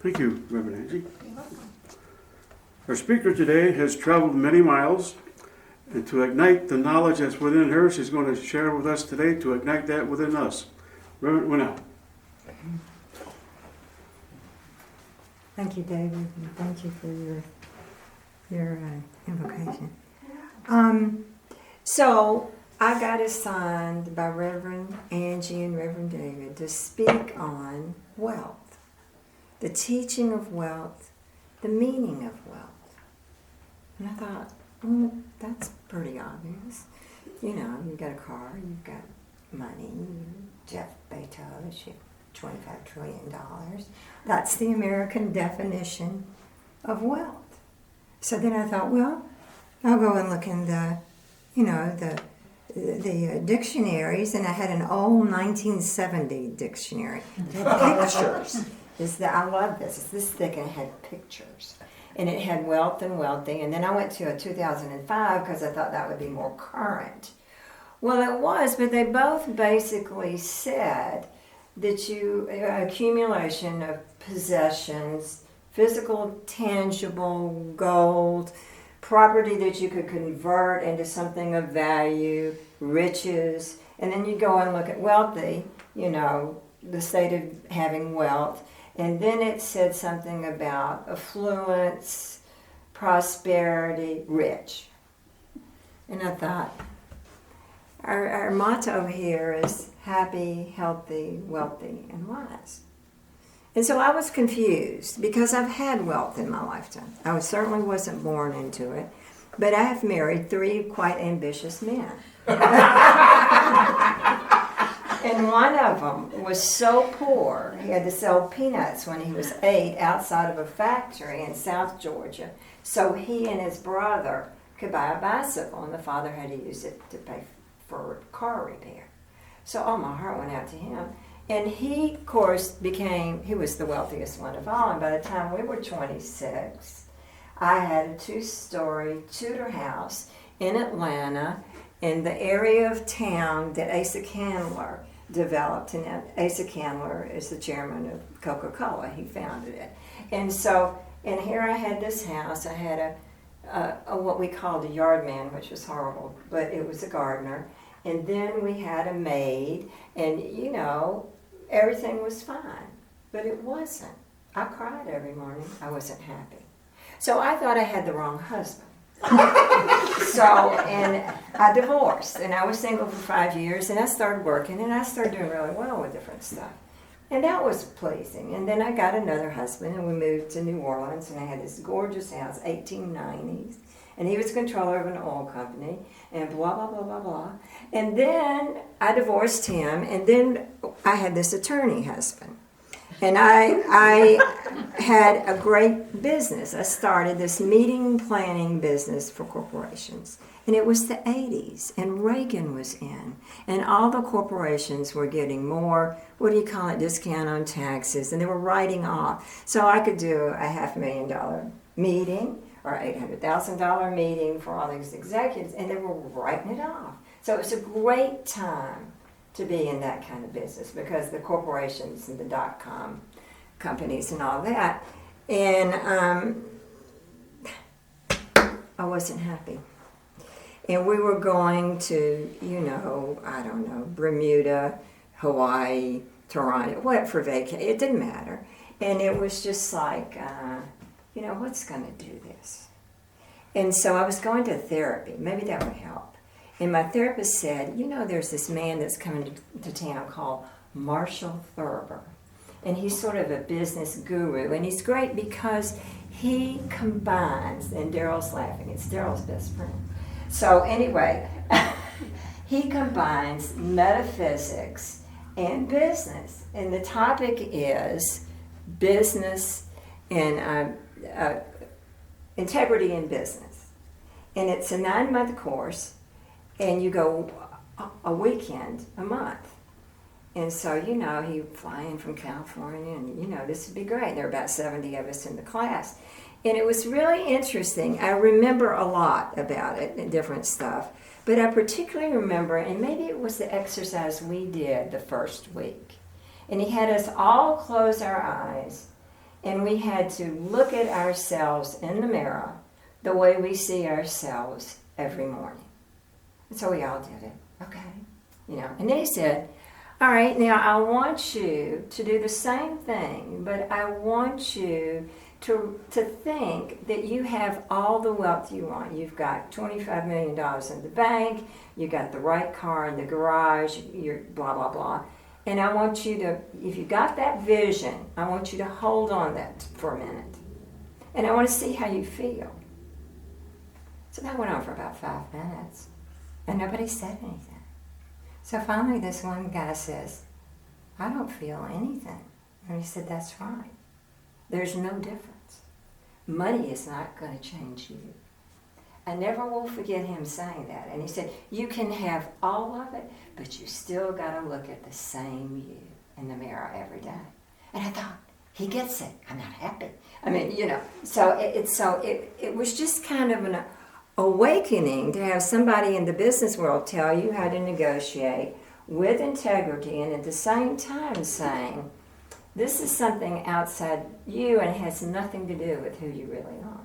Thank you, Reverend Angie. Our speaker today has traveled many miles, and to ignite the knowledge that's within her, she's going to share with us today to ignite that within us. Reverend Wynelle. Thank you, David, and thank you for your invocation. So I got assigned by Reverend Angie and Reverend David to speak on wealth, the teaching of wealth, the meaning of wealth. And I thought, well, that's pretty obvious. You know, you've got a car, you've got money, Jeff Bezos, you have $25 trillion. That's the American definition of wealth. So then I thought, well, I'll go and look in the dictionaries, and I had an old 1970 dictionary. Pictures. I love this. It's this thick, and it had pictures. And it had wealth and wealthy. And then I went to a 2005 because I thought that would be more current. Well, it was, but they both basically said that accumulation of possessions, physical, tangible, gold, property that you could convert into something of value, riches, and then you go and look at wealthy, the state of having wealth, and then it said something about affluence, prosperity, rich. And I thought, our motto here is happy, healthy, wealthy, and wise. And so I was confused because I've had wealth in my lifetime. I certainly wasn't born into it, but I have married 3 quite ambitious men. And one of them was so poor, he had to sell peanuts when he was 8 outside of a factory in South Georgia, so he and his brother could buy a bicycle, and the father had to use it to pay for car repair. So, my heart went out to him. And he, of course, he was the wealthiest one of all. And by the time we were 26, I had a 2-story Tudor house in Atlanta in the area of town that Asa Candler developed. And Asa Candler is the chairman of Coca-Cola. He founded it. And here I had this house. I had a what we called a yard man, which was horrible, but it was a gardener. And then we had a maid, and everything was fine. But it wasn't. I cried every morning. I wasn't happy. So I thought I had the wrong husband. And I divorced, and I was single for 5 years, and I started working, and I started doing really well with different stuff. And that was pleasing. And then I got another husband, and we moved to New Orleans, and I had this gorgeous house, 1890s. And he was controller of an oil company, and blah, blah, blah, blah, blah. And then I divorced him, and then I had this attorney husband. And I had a great business. I started this meeting planning business for corporations. And it was the 80s, and Reagan was in. And all the corporations were getting more, discount on taxes, and they were writing off. So I could do a $500,000 meeting, or $800,000 meeting for all these executives, and they were writing it off. So it was a great time to be in that kind of business because the corporations and the dot-com companies and all that. And I wasn't happy. And we were going to, Bermuda, Hawaii, Toronto, what for vacation, it didn't matter. And it was just like, what's going to do this? And so I was going to therapy. Maybe that would help. And my therapist said, there's this man that's coming to town called Marshall Thurber. And he's sort of a business guru. And he's great because he combines, and Daryl's laughing, it's Daryl's best friend. So anyway, he combines metaphysics and business. And the topic is business and integrity in business. And it's a 9-month course, and you go a weekend, a month. And so, he fly in from California, and, this would be great. There are about 70 of us in the class. And it was really interesting. I remember a lot about it and different stuff. But I particularly remember, and maybe it was the exercise we did the first week. And he had us all close our eyes And we had to look at ourselves in the mirror the way we see ourselves every morning. And so we all did it. Okay. And then he said, all right, now I want you to do the same thing, but I want you to think that you have all the wealth you want. You've got $25 million in the bank, you got the right car in the garage, you're blah, blah, blah. And I want you to, if you got that vision, I want you to hold on that for a minute. And I want to see how you feel. So that went on for about 5 minutes. And nobody said anything. So finally this one guy says, I don't feel anything. And he said, that's right. There's no difference. Money is not going to change you. I never will forget him saying that. And he said, you can have all of it, but you still got to look at the same you in the mirror every day. And I thought, he gets it. I'm not happy. I mean, so it was just kind of an awakening to have somebody in the business world tell you how to negotiate with integrity and at the same time saying, this is something outside you and it has nothing to do with who you really are.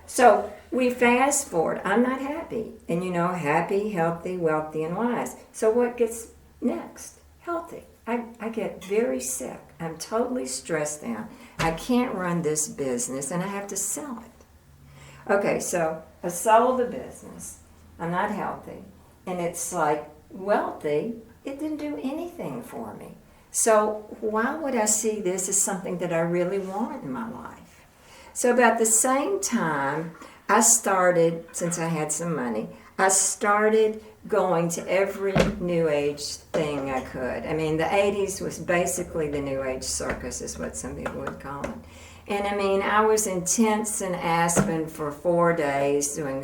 So we fast forward. I'm not happy. And happy, healthy, wealthy, and wise. So what gets next? Healthy. I get very sick. I'm totally stressed out. I can't run this business and I have to sell it. Okay, so I sold the business. I'm not healthy. And it's like wealthy. It didn't do anything for me. So why would I see this as something that I really want in my life? So about the same time, I started, since I had some money, I started going to every New Age thing I could. I mean, the 80s was basically the New Age circus, is what some people would call it. And I mean, I was intense in Aspen for 4 days doing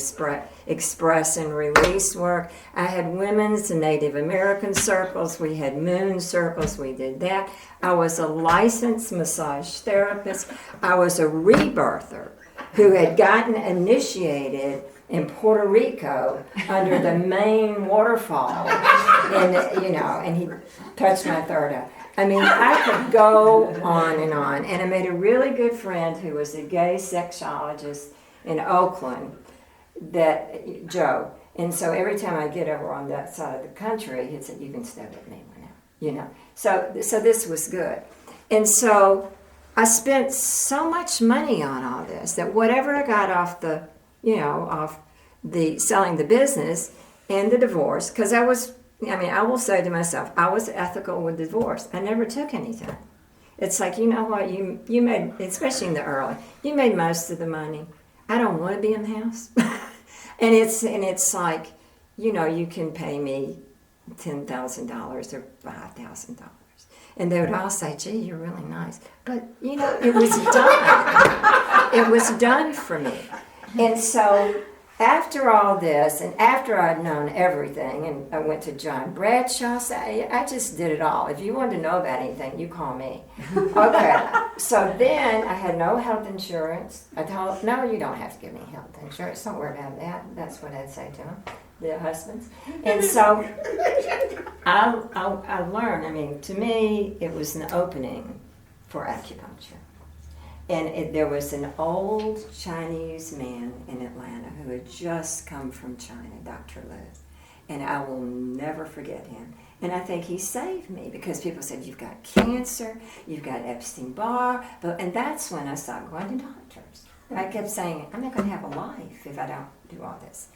express and release work. I had women's and Native American circles. We had moon circles. We did that. I was a licensed massage therapist. I was a rebirther who had gotten initiated in Puerto Rico under the main waterfall. And he touched my third eye. I mean, I could go on. And I made a really good friend who was a gay sexologist in Oakland, Joe. And so every time I get over on that side of the country, he'd say, you can stay with me now, So this was good. And so I spent so much money on all this that whatever I got off the selling the business and the divorce, because I will say to myself, I was ethical with divorce. I never took anything. It's like, you know what, you made, especially in the early, you made most of the money. I don't want to be in the house. and it's like, you can pay me $10,000 or $5,000. And they would all say, gee, you're really nice. But, it was done. It was done for me. And so after all this, and after I'd known everything, and I went to John Bradshaw's, I just did it all. If you want to know about anything, you call me. Okay, so then I had no health insurance. I told, no, you don't have to give me health insurance. Don't worry about that. That's what I'd say to them, the husbands. And so I learned, to me, it was an opening for acupuncture. And there was an old Chinese man in Atlanta who had just come from China, Dr. Liu. And I will never forget him. And I think he saved me because people said, you've got cancer, you've got Epstein-Barr. And that's when I started going to doctors. I kept saying, I'm not going to have a life if I don't do all this.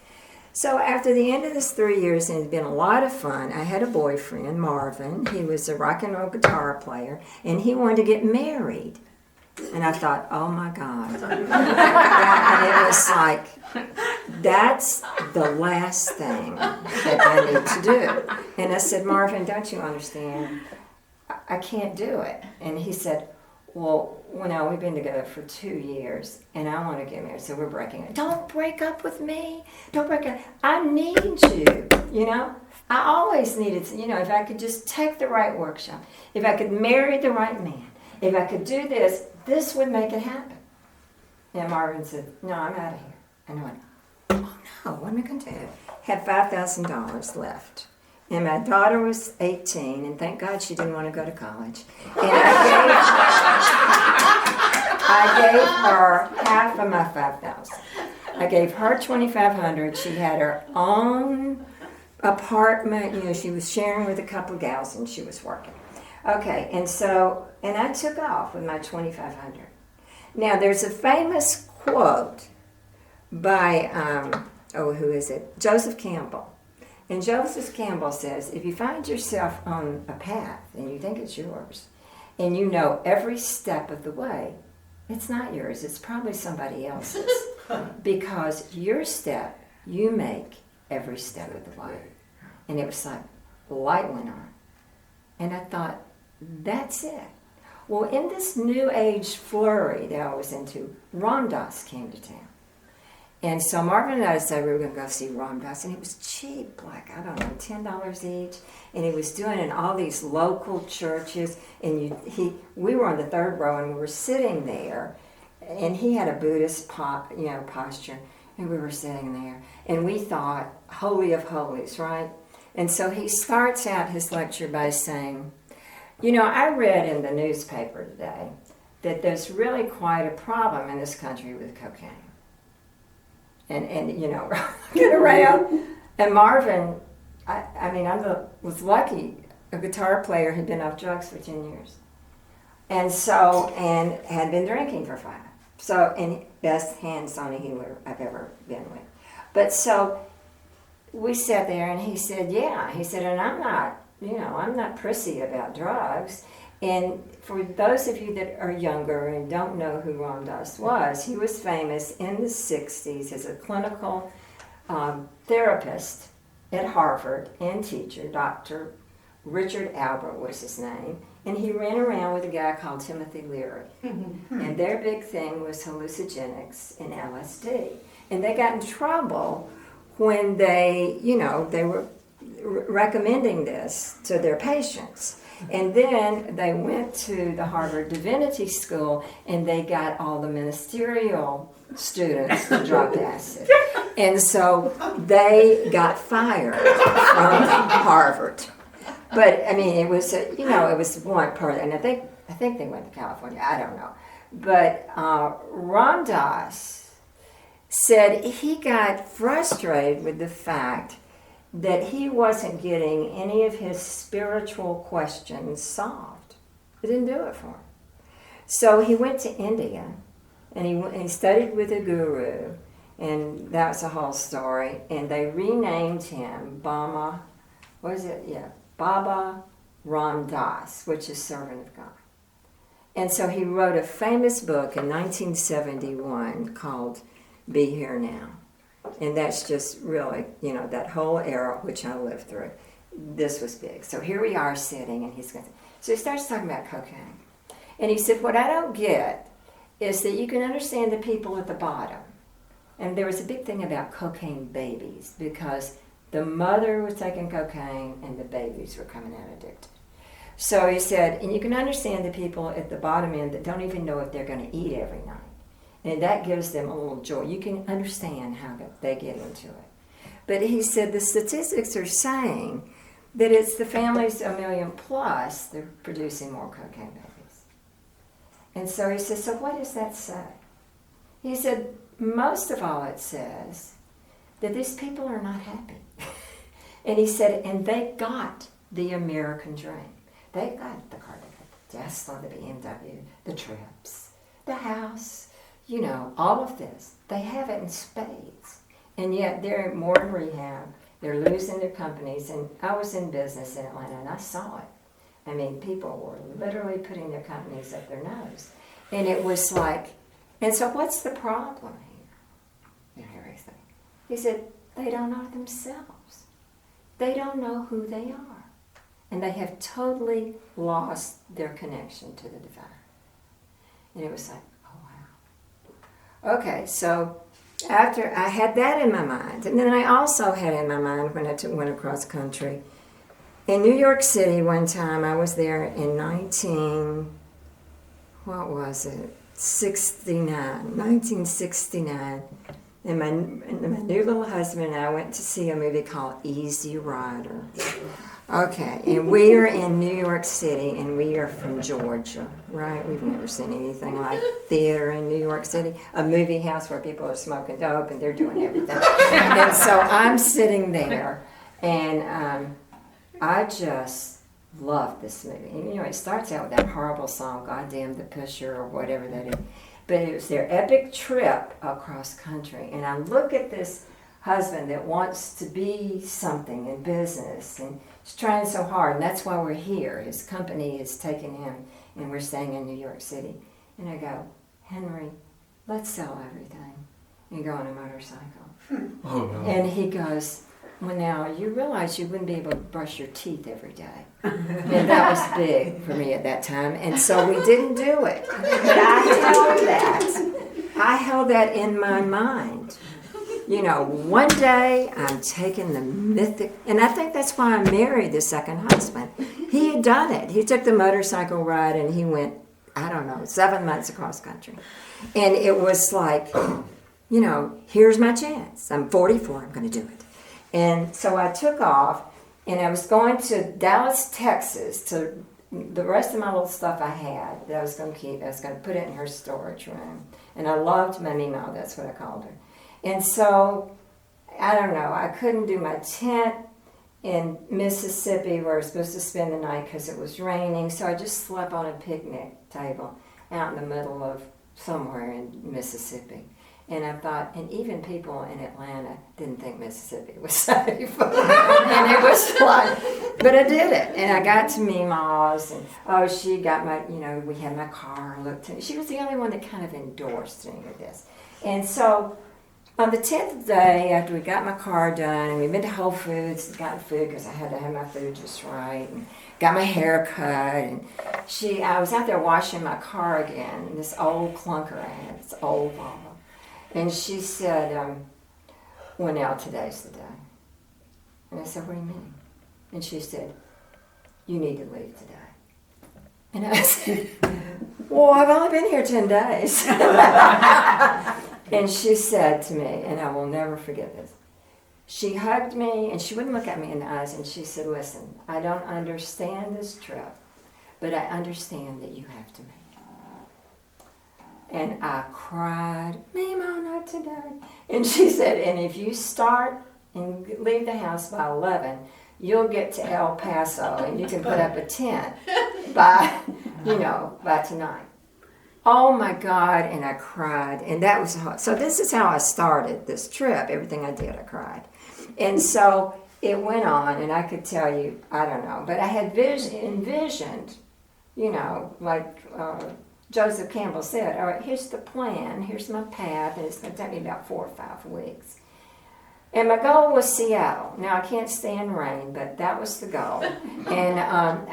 So after the end of this 3 years, and it had been a lot of fun, I had a boyfriend, Marvin. He was a rock and roll guitar player, and he wanted to get married. And I thought, oh my God. And it was like, that's the last thing that I need to do. And I said, Marvin, don't you understand? I can't do it. And he said, well, we've been together for 2 years, and I want to get married, so we're breaking up. Don't break up with me. Don't break up. I need you, I always needed to, if I could just take the right workshop, if I could marry the right man, if I could do this, this would make it happen. And Marvin said, no, I'm out of here. And I went, oh no, what am I going to do? Had $5,000 left. And my daughter was 18, and thank God she didn't want to go to college. And I gave her half of my $5,000. I gave her $2,500. She had her own apartment. You know, she was sharing with a couple of gals, and she was working. Okay, and I took off with my $2,500. Now, there's a famous quote by, who is it? Joseph Campbell. And Joseph Campbell says, if you find yourself on a path and you think it's yours, and you know every step of the way, it's not yours, it's probably somebody else's. Because your step, you make every step of the way. And it was like, light went on. And I thought, that's it. Well, in this new age flurry that I was into, Ram Dass came to town. And so Marvin and I decided we were going to go see Ram Dass, and it was cheap, like, I don't know, $10 each. And he was doing it in all these local churches. And we were on the third row, and we were sitting there, and he had a Buddhist posture, and we were sitting there. And we thought, Holy of Holies, right? And so he starts out his lecture by saying, you know, I read in the newspaper today that there's really quite a problem in this country with cocaine. And you know, looking around, and Marvin, I was lucky, a guitar player had been off drugs for 10 years. And had been drinking for 5. So, and best hands-on healer I've ever been with. But so, we sat there and he said, yeah, he said, and I'm not prissy about drugs. And for those of you that are younger and don't know who Ram Dass was, he was famous in the 60s as a clinical therapist at Harvard and teacher. Dr. Richard Albert was his name. And he ran around with a guy called Timothy Leary. And their big thing was hallucinogenics and LSD. And they got in trouble when they were recommending this to their patients. And then they went to the Harvard Divinity School, and they got all the ministerial students to drop acid. And so they got fired from Harvard. But, I mean, it was one part, and I think they went to California, I don't know. But Ram Dass said he got frustrated with the fact that he wasn't getting any of his spiritual questions solved. It didn't do it for him. So he went to India, and he studied with a guru, and that was a whole story. And they renamed him Baba Ram Dass, which is Servant of God. And so he wrote a famous book in 1971 called Be Here Now. And that's just really, that whole era which I lived through. This was big. So here we are sitting, and so he starts talking about cocaine. And he said, what I don't get is that you can understand the people at the bottom. And there was a big thing about cocaine babies, because the mother was taking cocaine and the babies were coming out addicted. So he said, and you can understand the people at the bottom end that don't even know if they're going to eat every night. And that gives them a little joy. You can understand how they get into it. But he said the statistics are saying that it's the families 1 million plus that are producing more cocaine babies. And so he said, so what does that say? He said, most of all it says that these people are not happy. And he said, and they got the American dream. They got the car, the Tesla, the BMW, the trips, the house, all of this. They have it in spades. And yet they're more in rehab. They're losing their companies. And I was in business in Atlanta, and I saw it. I mean, people were literally putting their companies up their nose. And it was like, and so what's the problem here? And everything. He said, they don't know themselves. They don't know who they are. And they have totally lost their connection to the divine. And it was like, okay, so after I had that in my mind, and then I also had in my mind when I went across country. In New York City one time, I was there in 1969. And my new little husband and I went to see a movie called Easy Rider. Okay, and we are in New York City, and we are from Georgia, right? We've never seen anything like theater in New York City, a movie house where people are smoking dope and they're doing everything. And so I'm sitting there, and I just love this movie. And, you know, it starts out with that horrible song, "Goddamn the Pusher" or whatever that is. But it was their epic trip across country, and I look at this husband that wants to be something in business, and he's trying so hard, and that's why we're here. His company has taken him, and we're staying in New York City. And I go, "Henry, let's sell everything and go on a motorcycle." Oh no. And he goes, "Well, now, you realize you wouldn't be able to brush your teeth every day." And that was big for me at that time, and so we didn't do it. But I held that in my mind. You know, one day I'm taking the mythic, and I think that's why I married the second husband. He had done it. He took the motorcycle ride and he went, I don't know, 7 months across country. And it was like, you know, here's my chance. I'm 44, I'm going to do it. And so I took off, and I was going to Dallas, Texas, to the rest of my little stuff I had that I was going to keep. I was going to put it in her storage room. And I loved my Mimo, that's what I called her. And so, I don't know, I couldn't do my tent in Mississippi where I was supposed to spend the night because it was raining. So I just slept on a picnic table out in the middle of somewhere in Mississippi. And I thought, and even people in Atlanta didn't think Mississippi was safe. And it was like, but I did it. And I got to Mima's, and she got my, you know, we had my car and looked at me. She was the only one that kind of endorsed me with this. And so on the 10th day, after we got my car done, and we'd been to Whole Foods and gotten food because I had to have my food just right, and got my hair cut, and I was out there washing my car again, and this old clunker I had, this old Volvo. And she said, "Well, now today's the day." And I said, "What do you mean?" And she said, "You need to leave today." And I said, "Well, I've only been here 10 days. And she said to me, and I will never forget this, she hugged me, and she wouldn't look at me in the eyes, and she said, "Listen, I don't understand this trip, but I understand that you have to make it." And I cried, "Mimo, not today." And she said, "And if you start and leave the house by 11, you'll get to El Paso, and you can put up a tent by tonight." Oh my God, and I cried, and that was hard. So this is how I started this trip. Everything I did, I cried. And so it went on, and I could tell you, I don't know, but I had envisioned, you know, like Joseph Campbell said, all right, here's the plan, here's my path, and it's going to take me about 4 or 5 weeks. And my goal was Seattle. Now, I can't stand rain, but that was the goal. And I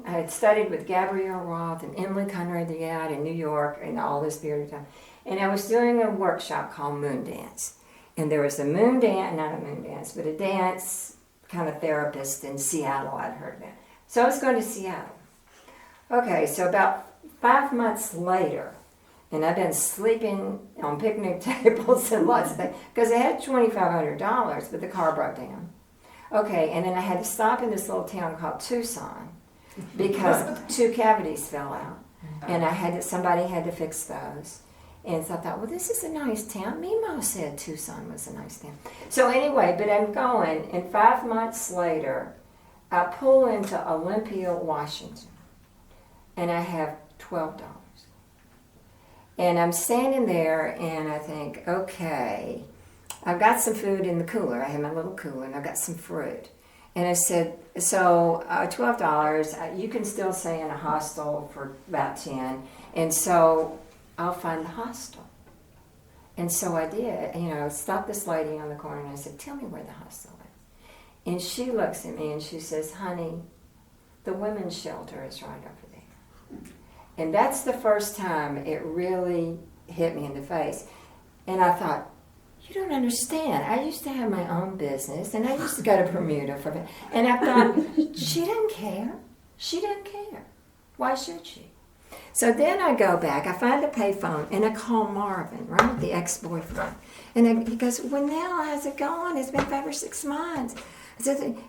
had studied with Gabrielle Roth and Emily Conrad in New York and all this period of time. And I was doing a workshop called Moon Dance. And there was a moon dance, not a moon dance, but a dance kind of therapist in Seattle, I'd heard of that. So I was going to Seattle. Okay, so about 5 months later, and I've been sleeping on picnic tables and lots of things, because I had $2,500, but the car broke down. Okay, and then I had to stop in this little town called Tucson, because 2 cavities fell out, and somebody had to fix those. And so I thought, well, this is a nice town. Mimo said Tucson was a nice town. So anyway, but I'm going, and 5 months later, I pull into Olympia, Washington, and I have $12. And I'm standing there, and I think, okay, I've got some food in the cooler. I have my little cooler, and I've got some fruit. And I said, so $12, you can still stay in a hostel for about 10, and so I'll find the hostel. And so I did. You know, I stopped this lady on the corner, and I said, tell me where the hostel is. And she looks at me, and she says, honey, the women's shelter is right over there. And that's the first time it really hit me in the face. And I thought, you don't understand. I used to have my own business, and I used to go to Bermuda for it. And I thought, she doesn't care. She doesn't care. Why should she? So then I go back, I find a payphone, and I call Marvin, right, the ex-boyfriend. And he goes, well, now, how's it going? It's been 5 or 6 months.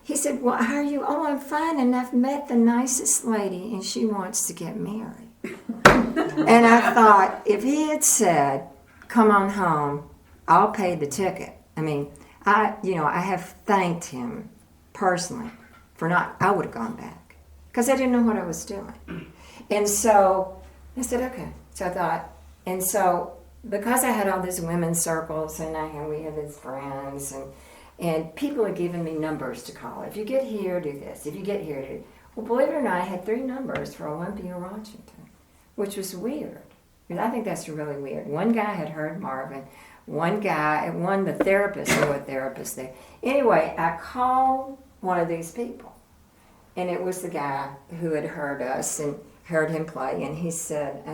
He said, well, how are you? Oh, I'm fine, and I've met the nicest lady, and she wants to get married. And I thought, if he had said, come on home, I'll pay the ticket. I mean, I have thanked him personally for not, I would have gone back because I didn't know what I was doing. And so I said, okay. So I thought, and so because I had all these women's circles and we had these friends and people had given me numbers to call. If you get here, do this. If you get here, do. Well, believe it or not, I had 3 numbers for Olympia, Washington, which was weird. And I think that's really weird. One guy had heard Marvin. The therapist knew a therapist there. Anyway, I called one of these people, and it was the guy who had heard us and heard him play, and I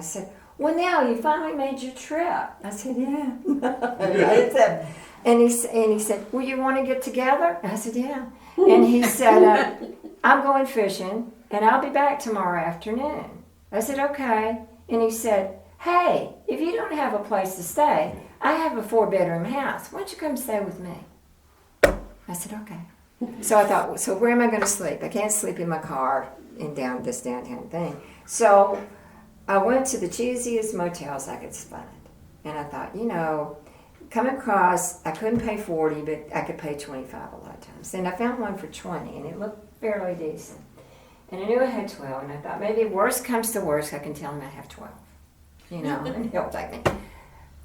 said, well, now you finally made your trip. I said, yeah. And he said, well, you want to get together? I said, yeah. And he said, I'm going fishing, and I'll be back tomorrow afternoon. I said, okay. And he said, hey, if you don't have a place to stay, I have a 4-bedroom house. Why don't you come stay with me? I said, okay. So I thought, so where am I going to sleep? I can't sleep in my car in this downtown thing. So I went to the cheesiest motels I could find. And I thought, come across, I couldn't pay 40, but I could pay 25 a lot of times. And I found one for 20, and it looked fairly decent. And I knew I had 12, and I thought maybe worst comes to worst, I can tell him I have 12. And he'll take me.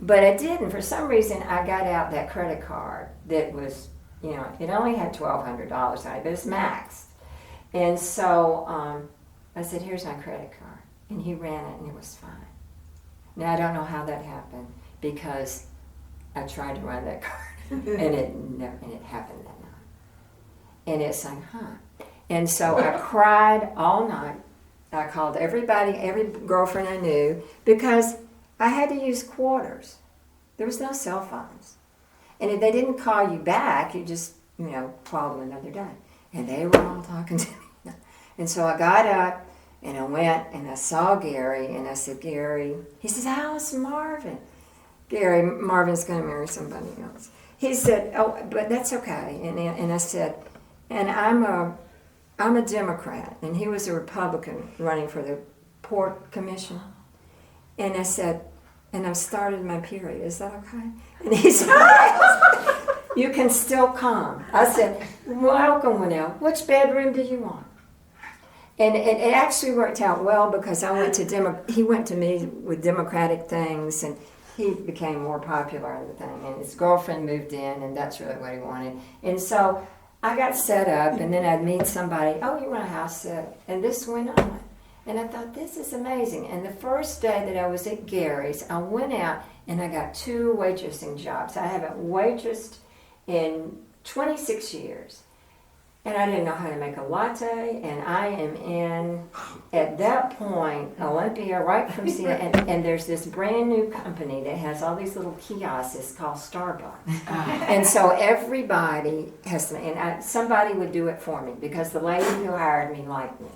But I didn't. For some reason, I got out that credit card that was, it only had $1,200 on it, but it's maxed. And so I said, here's my credit card. And he ran it, and it was fine. Now, I don't know how that happened, because I tried to run that card, and it happened that night. And it's like, And so I cried all night. I called every girlfriend I knew, because I had to use quarters. There was no cell phones. And if they didn't call you back, you just, called them another day. And they were all talking to me. And so I got up, and I went, and I saw Gary, and I said, Gary, he says, how's Marvin? Gary, Marvin's going to marry somebody else. He said, oh, but that's okay. And I said, and I'm a Democrat, and he was a Republican running for the Port Commission. And I said, and I've started my period. Is that okay? And he said, you can still come. I said, welcome, Wynelle. Which bedroom do you want? And it actually worked out well, because I went to he went to me with Democratic things, and he became more popular in the thing. And his girlfriend moved in, and that's really what he wanted. And so I got set up, and then I'd meet somebody, oh, you want a house sit? And this went on. And I thought, this is amazing. And the first day that I was at Gary's, I went out, and I got 2 waitressing jobs. I haven't waitressed in 26 years. And I didn't know how to make a latte, and I am in, at that point, Olympia, right from Seattle, and there's this brand new company that has all these little kiosks. It's called Starbucks. And so everybody has to, and somebody would do it for me, because the lady who hired me liked me,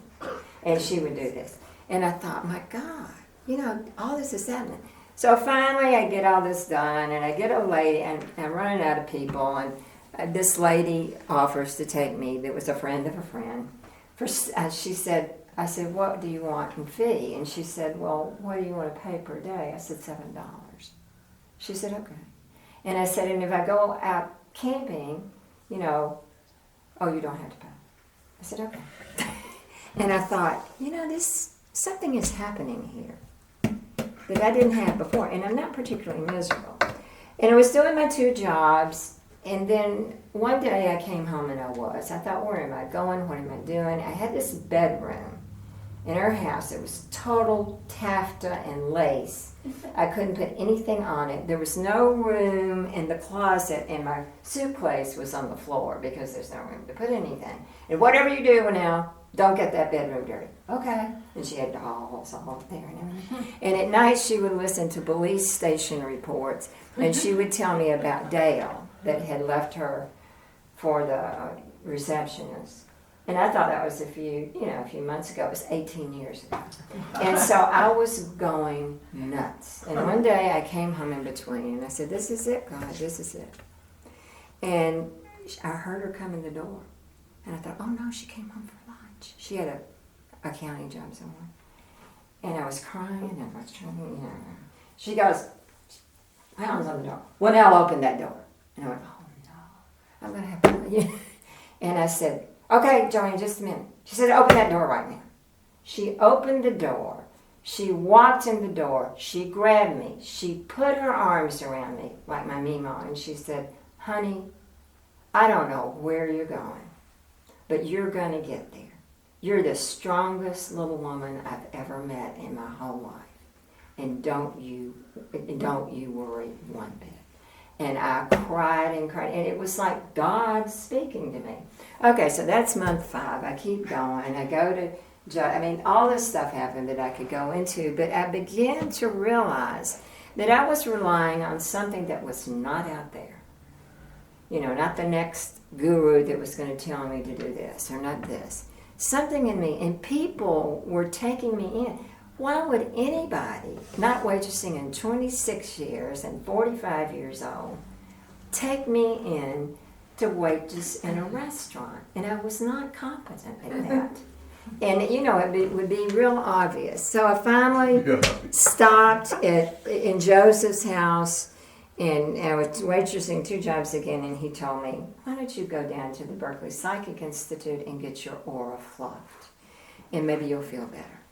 and she would do this. And I thought, my God, all this is happening. So finally I get all this done, and I get a lady, and I'm running out of people, and this lady offers to take me, that was a friend of a friend. She said, I said, what do you want in fee? And she said, well, what do you want to pay per day? I said, $7. She said, okay. And I said, and if I go out camping, you don't have to pay. I said, okay. And I thought, something is happening here that I didn't have before, and I'm not particularly miserable. And I was doing my 2 jobs. And then one day I came home, and I thought, where am I going? What am I doing? I had this bedroom in our house. It was total taffeta and lace. I couldn't put anything on it. There was no room in the closet, and my suitcase was on the floor, because there's no room to put anything. And whatever you do now, don't get that bedroom dirty. Okay. And she had dolls all there and everything. And at night she would listen to police station reports, and she would tell me about Dale, that had left her for the receptionist. And I thought that was a few months ago. It was 18 years ago. And so I was going nuts. And one day I came home in between, and I said, this is it, God, this is it. And I heard her come in the door. And I thought, oh no, she came home for lunch. She had a accounting job somewhere. And I was crying and I was trying to, She goes, pounds on the door. Wynelle opened that door. And I went, oh no, I'm going to have to, And I said, okay, Joanne, just a minute. She said, open that door right now. She opened the door. She walked in the door. She grabbed me. She put her arms around me like my Mima. And she said, honey, I don't know where you're going, but you're going to get there. You're the strongest little woman I've ever met in my whole life. And don't you worry one bit. And I cried and cried. And it was like God speaking to me. Okay, so that's month 5. I keep going. I go to, all this stuff happened that I could go into. But I began to realize that I was relying on something that was not out there. Not the next guru that was going to tell me to do this or not this. Something in me. And people were taking me in. Why would anybody, not waitressing in 26 years and 45 years old, take me in to waitress in a restaurant? And I was not competent at that. And, it would be real obvious. So I finally stopped in Joseph's house, and I was waitressing 2 jobs again, and he told me, why don't you go down to the Berkeley Psychic Institute and get your aura fluffed, and maybe you'll feel better.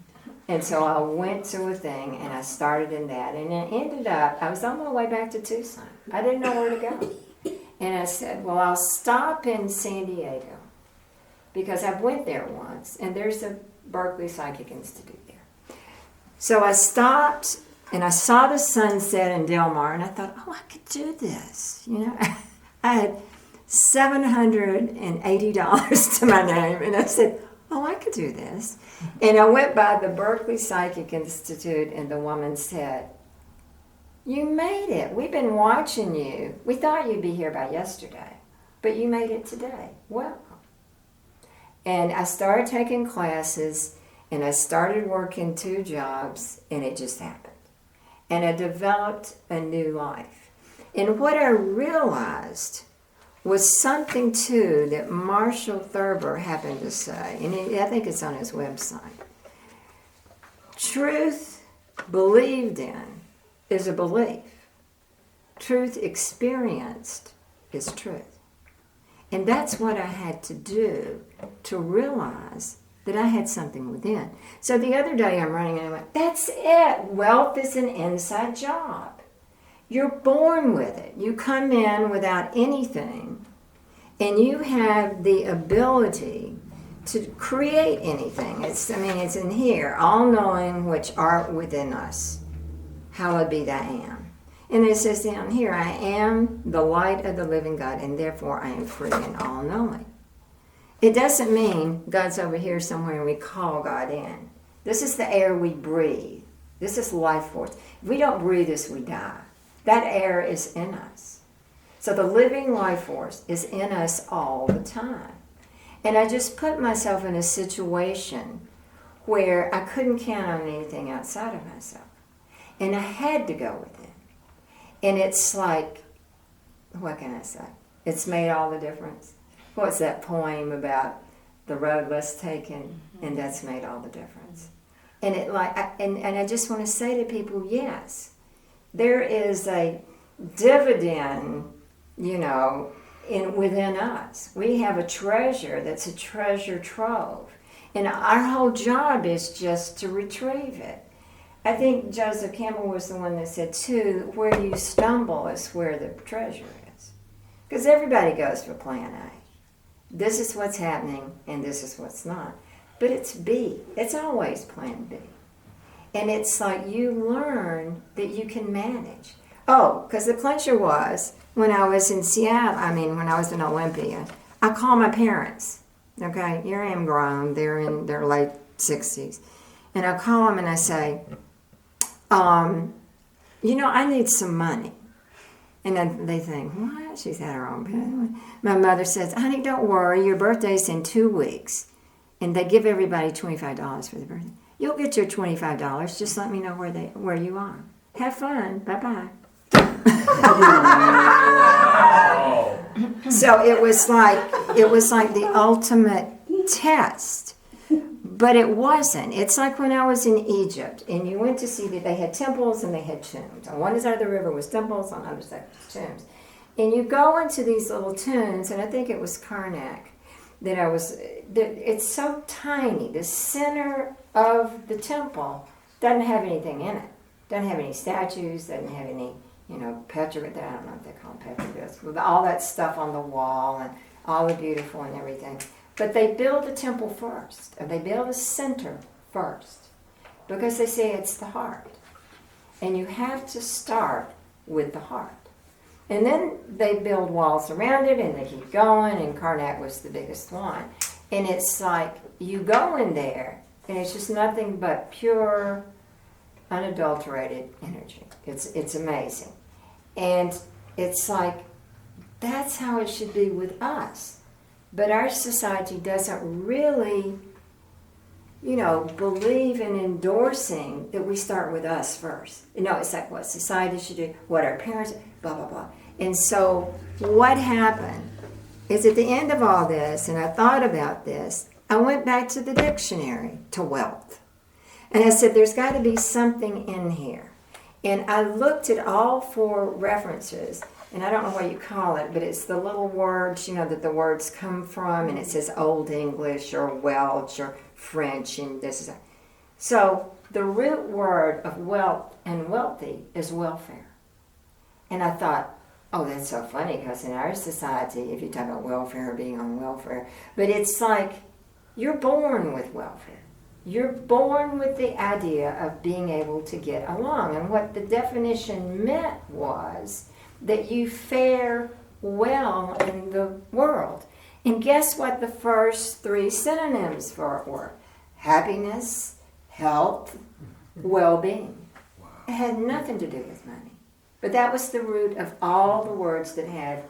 And so I went to a thing, and I started in that, and it ended up, I was on my way back to Tucson. I didn't know where to go. And I said, well, I'll stop in San Diego, because I went there once, and there's a Berkeley Psychic Institute there. So I stopped, and I saw the sunset in Del Mar, and I thought, oh, I could do this. I had $780 to my name, and I said, oh, I could do this. And I went by the Berkeley Psychic Institute, and the woman said, you made it. We've been watching you. We thought you'd be here by yesterday, but you made it today. Welcome. And I started taking classes, and I started working 2 jobs, and it just happened. And I developed a new life. And what I realized was something, too, that Marshall Thurber happened to say, and I think it's on his website. Truth believed in is a belief. Truth experienced is truth. And that's what I had to do to realize that I had something within. So the other day I'm running and I went, that's it. Wealth is an inside job. You're born with it. You come in without anything, and you have the ability to create anything. It's in here, all-knowing which art within us. Hallowed be thy am. And it says down here, I am the light of the living God, and therefore I am free and all-knowing. It doesn't mean God's over here somewhere and we call God in. This is the air we breathe. This is life force. If we don't breathe this, we die. That air is in us. So the living life force is in us all the time. And I just put myself in a situation where I couldn't count on anything outside of myself. And I had to go with it. And it's like, what can I say? It's made all the difference. What's that poem about the road less taken, and that's made all the difference. And I just want to say to people, yes, there is a dividend, within us. We have a treasure that's a treasure trove. And our whole job is just to retrieve it. I think Joseph Campbell was the one that said, too, where you stumble is where the treasure is. Because everybody goes for plan A. This is what's happening, and this is what's not. But it's B. It's always plan B. And it's like you learn that you can manage. Oh, because the clincher was, when I was in Seattle, when I was in Olympia, I called my parents. Okay, here I am grown. They're in their late 60s. And I call them and I say, I need some money. And then they think, what? She's had her own pen. My mother says, honey, don't worry. Your birthday's in 2 weeks. And they give everybody $25 for the birthday. You'll get your $25. Just let me know where you are. Have fun. Bye-bye. So it was like the ultimate test. But it wasn't. It's like when I was in Egypt and you went to see that they had temples and they had tombs. On one side of the river was temples, on the other side was tombs. And you go into these little tombs, and I think it was Karnak it's so tiny. The center of the temple doesn't have anything in it. Doesn't have any statues, doesn't have any, I don't know what they call them, petroglyphs, with all that stuff on the wall and all the beautiful and everything. But they build the temple first, or they build a center first, because they say it's the heart. And you have to start with the heart. And then they build walls around it, and they keep going, and Karnak was the biggest one. And it's like, you go in there, and it's just nothing but pure, unadulterated energy. It's amazing. And it's like, that's how it should be with us. But our society doesn't really, believe in endorsing that we start with us first. It's like what society should do, what our parents, blah, blah, blah. And so what happened is at the end of all this, and I thought about this, I went back to the dictionary, to wealth. And I said, there's got to be something in here. And I looked at all 4 references, and I don't know what you call it, but it's the little words, that the words come from, and it says Old English or Welsh or French, and this is that. So the root word of wealth and wealthy is welfare. And I thought, oh, that's so funny, because in our society, if you talk about welfare or being on welfare, but it's like you're born with welfare. You're born with the idea of being able to get along. And what the definition meant was that you fare well in the world. And guess what the first 3 synonyms for it were? Happiness, health, well-being. It had nothing to do with money. But that was the root of all the words that had,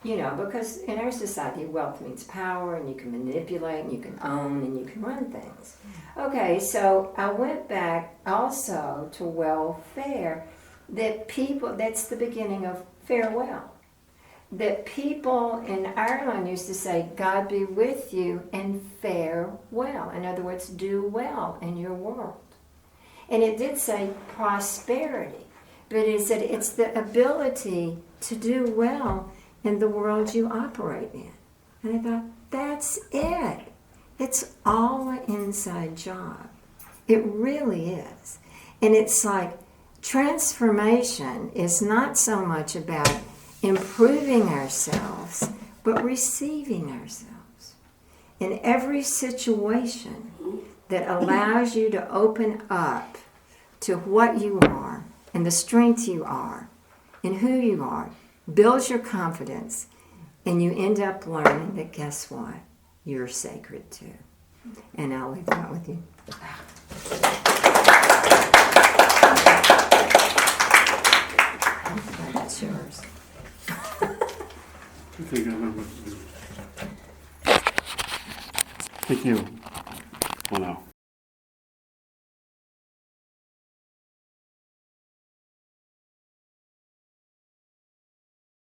because in our society, wealth means power, and you can manipulate, and you can own, and you can run things. Okay, so I went back also to welfare, that's the beginning of farewell. That people in Ireland used to say, God be with you and fare well. In other words, do well in your world. And it did say prosperity, but it said it's the ability to do well in the world you operate in. And I thought, that's it. It's all an inside job. It really is. And it's like transformation is not so much about improving ourselves, but receiving ourselves. In every situation that allows you to open up to what you are and the strength you are and who you are, builds your confidence, and you end up learning that, guess what? You're sacred too. And I'll leave that with you. That's yours. I think I remember. Thank you. Well, now.